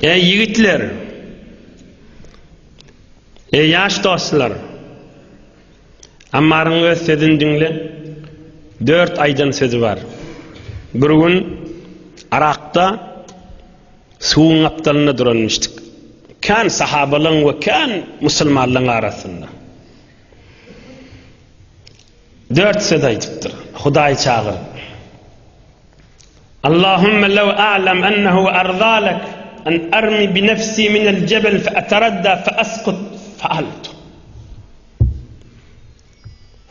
Ey yigitler, ey yaş dostlar, Ammar'ın öz sözünü dinle. 4 aydan sözü var. Bir gün Arak'ta suğun aptalına duranmıştık. Kan sahabalığın ve kan Müslümanlığın arasında. 4 söz aytıptır. Hudaý çağırıp. Allahümme lev a'lem ennehu erzalek en ermi bi nefsi minel cebel fe eteradda fe askut faaltu.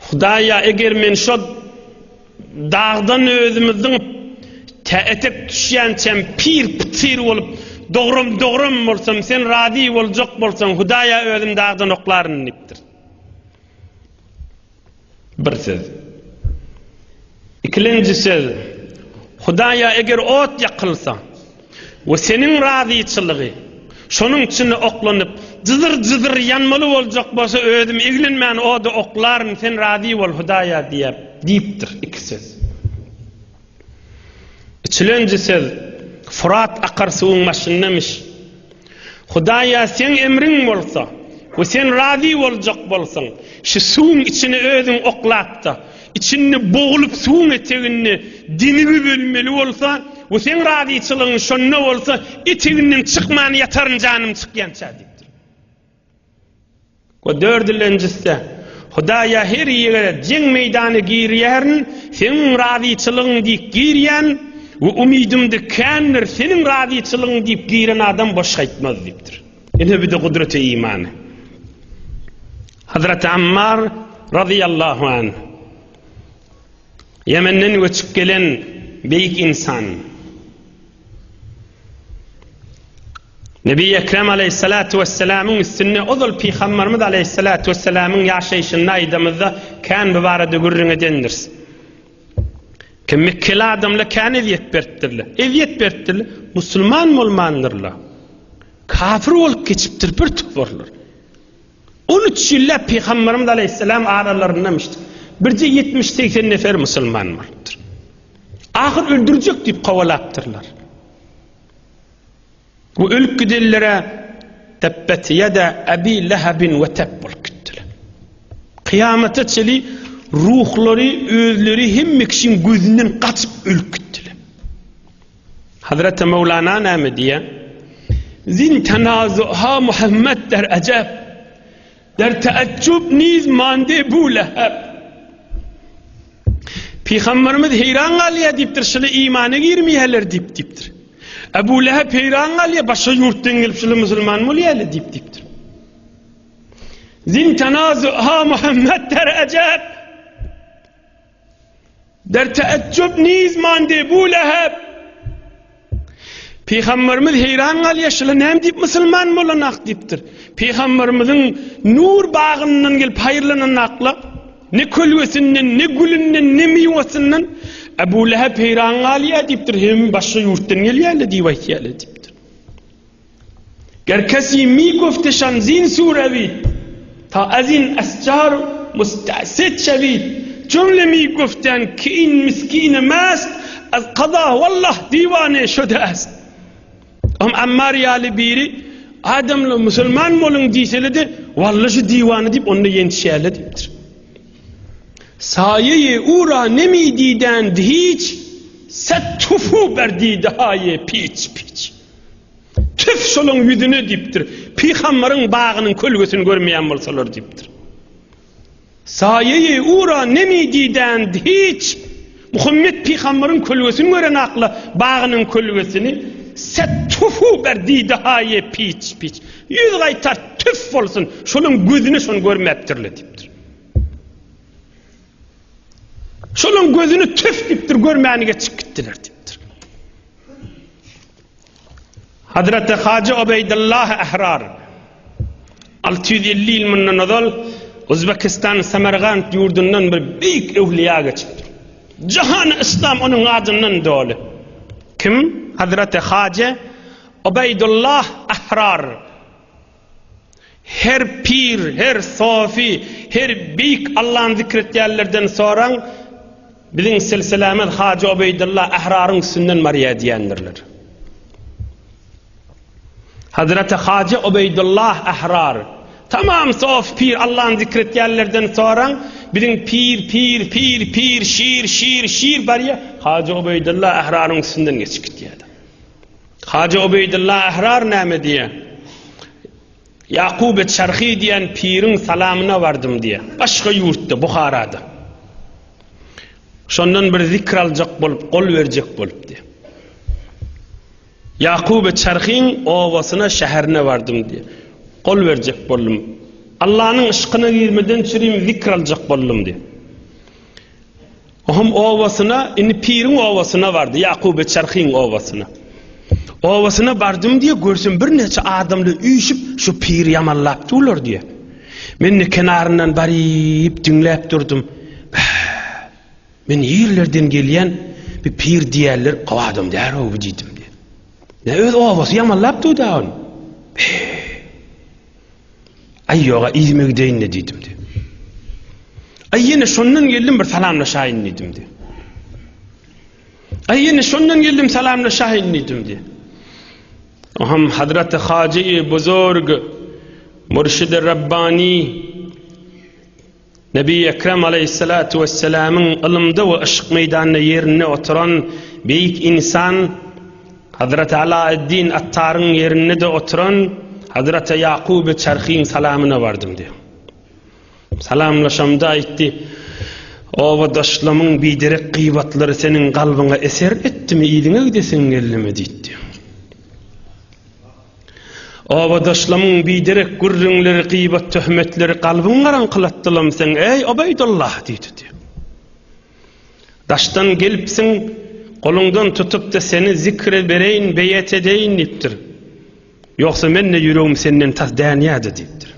Hudaýa eger men şo dağdan özümüzün etek düşýänçem pir pıtir bolup dogrum bolsam sen radi boljak bolsaň Hudaýa özüm dağdan oklaryn dipdir. Bir söz. İkinci söz. Hudaýa eger ot yakılsa ve senin raziçılığı şonun içine oklanyp jyzyr yanmaly boljak bolsa özüm eglenmän oda oklaryn sen razi bol Hudaýa diýipdir. İki söz. Üçüncü söz. Fırat akar suwun maşynnamış. Hudaýa sen emrin bolsa ve sen razi boljak bolsaň şu suwun içine özüň oklatda içinde boğulup suwun etegini dinibi bölmeli bolsa ve sen raziçylygyň şonda bolsa eteginden çykman yataryn janym çykýança diýipdir. O dördüncüsü Hudaýa her ýere jeň meýdany girýärin sen raziçylygyň diýip girýän ve umidimde kändir senin raziçylygyň diýip giren adam boş gaýtmaz diýipdir. Ene bir de kudreti imanı. Hazreti Ammar radıyallahu anh Yemen'den göçüp gelen büyük insan. Nebi Ekrem aleyhissalatu vesselam'ın üstüne ozul Peygamberimiz aleyhissalatu vesselam'ın yaşayışında aydamızda kan bu barada gurrun edendir. Kim Mekkeli adamla kan eziyet berttirli. Eziyet berttirli. Müslüman olmandırlar. Kafir olup geçiptir bir tuturlar. 13 yıllar Peygamberimiz aleyhisselam aralarındamıştı. Birce 70-80 nefer Müslüman vardır. Ahir öldürecek deyip kovalaptırlar. Bu ölüp gidellere tebbet yada abi lehabin ve tebbul küttüler. Kıyamete çeli ruhları, özleri hemmek için gözünden kaçıp ölüp gittiler. Hazreti Mevlana nâme diye zin tenazuha Muhammed der acab der teaccub niz mande bu lehab. Peygamberimiz heyran galyya diptir şöyle imana girmeyeler diptir. Ebu Leheb heyran galyya başka yurttan gelip şöyle Müslüman molyalı diptir. Zin tenazuha Muhammed der acab der teaccub niz mande bu lehab. Peygamberimiz heyran galyya şöyle näme dip Müslüman bolanak diptir. Peygamberimizin nur bağından gelip hayırlanan akla ne kölvesinden, ne gülünden, ne meyvesinden Ebu Leheb heyran galyya diptir. Hem başka yurttan gelýärli diýýärli diptir. Gerkesi mi gofteşan zin surevi ta azin ascar mustasit şevi cümle mi goften ki in miskine mast az qada wallah divane şöde ast. Ammar ýaly biri adamla Müslüman bolun diýseledi wallahi divane dip onu ýetişýärli dipdir. Sayeyi ura nemididen hiç settufu berdi dahaye piç. Tüf şolun yüzüne diptir. Peygamberin bağının kölgesini görmeyen bolsalar diptir. Sayeyi ura nemididen hiç Muhammed Peygamberin kölgesini gören akla bağının kölgesini settufu berdi dahaye piç. Yüz gaytar tüf olsun şolun gözünü şonu görmeptirle diptir. Şolun gözünü tüf diptir görmänige çık gittiler diptir. Hazreti Hacı Ubeydullah Ahrar 650 yıl mundan azal Özbekistan Samarkand yurdundan bir büyük evliya çıktı. Cihan İslam onun adından dolu. Kim? Hazreti Hacı Ubeydullah Ahrar. Her pir, her sofi, her büyük Allah'ın zikretýärlerden soran bizim silsilämiz Hacı Ubeydullah Ahrar'ın sünnen mariya diýendirler. Hazreti Hacı Ubeydullah Ahrar. Tamam sof pir Allah'ın zikretyenlerden sonra bilin pir şiir var ya Hacı Ubeydullah Ahrar'ın üstünden geçip gitti. Hacı Ubeydullah Ahrar näme diye? Yaqub Çarxi diyen pirin salamına vardım diye. Başka yurtta Bukhara'da. Şondan bir zikr alacak bolup, kol verecek bolup diye. Yaqub Çarxi'nin ovasına şehrine vardım diye. Kol verecek bollum. Allah'ın ışkına girmeden çürüyüm zikr alacak bollum diye. Ohum ovasına, pirin ovasına vardı. Yaqub Çarxi'nin ovasına. Ovasına vardım diye görsün bir neçe adamla üyüşüp şu pir yamallap durlar diye. Men kenarından barip dinlep durdum. Men yerlerden gelen bir pir diyerler qavadım der o dedim diye. Ne öz ovası yamallap durdu on. Ay yoga izmek deyin ne dedim diye. Ay yine şondan geldim bir salamlaşayın dedim diye. Ay yine şondan geldim salamlaşayın dedim diye. Oham Hazreti Hacı Buzurg Murşid-i Rabbani Nebi Ekrem Aleyhissalatu vesselam'ın ilmde ve ışık meydanına yerine oturan büyük insan Hazreti Alaaddin Attar'ın yerine de oturan Hazreti Yaqub Çarxi'nin salamına vardım diyor. Salamlaşamda etti. O vadaşlamın bidirek kıybatları senin kalbına eser etti mi iyiliğine gidesin geldi mi dedi. O vadaşlamın bidirek gurrunları kıybat töhmetleri kalbına rankılattılam sen ey Ubeydullah dedi diyor. Daştan gelipsin kolundan tutup da seni zikre bereyin beyet edeyin deyiptir. Yoksa men ne yüreğim senden tas daniyadı deyiptir.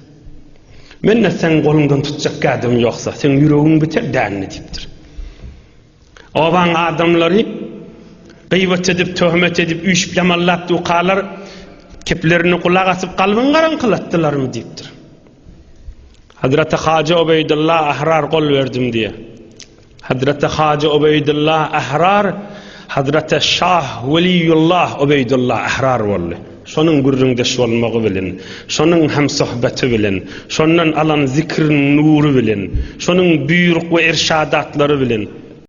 Men ne sen kolundan tutacak adım yoksa sen yüreğin biter dani deyiptir. Ovan adamları gıybat edip töhmet edip üyüşüp yamallap duqalar keplerini kulak asıp kalbin karanqılattılar mı deyiptir. Hazreti Hacı Ubeydullah Ahrar kol verdim diye. Hazreti Hacı Ubeydullah Ahrar Hazreti Şah Veliyullah Ubeydullah Ahrar oldu. Şonun gurrundaş olmağı bilen, şonun hem sohbeti bilen, şonun alan zikrin nuru bilen, şonun büyürük ve irşadatları bilen.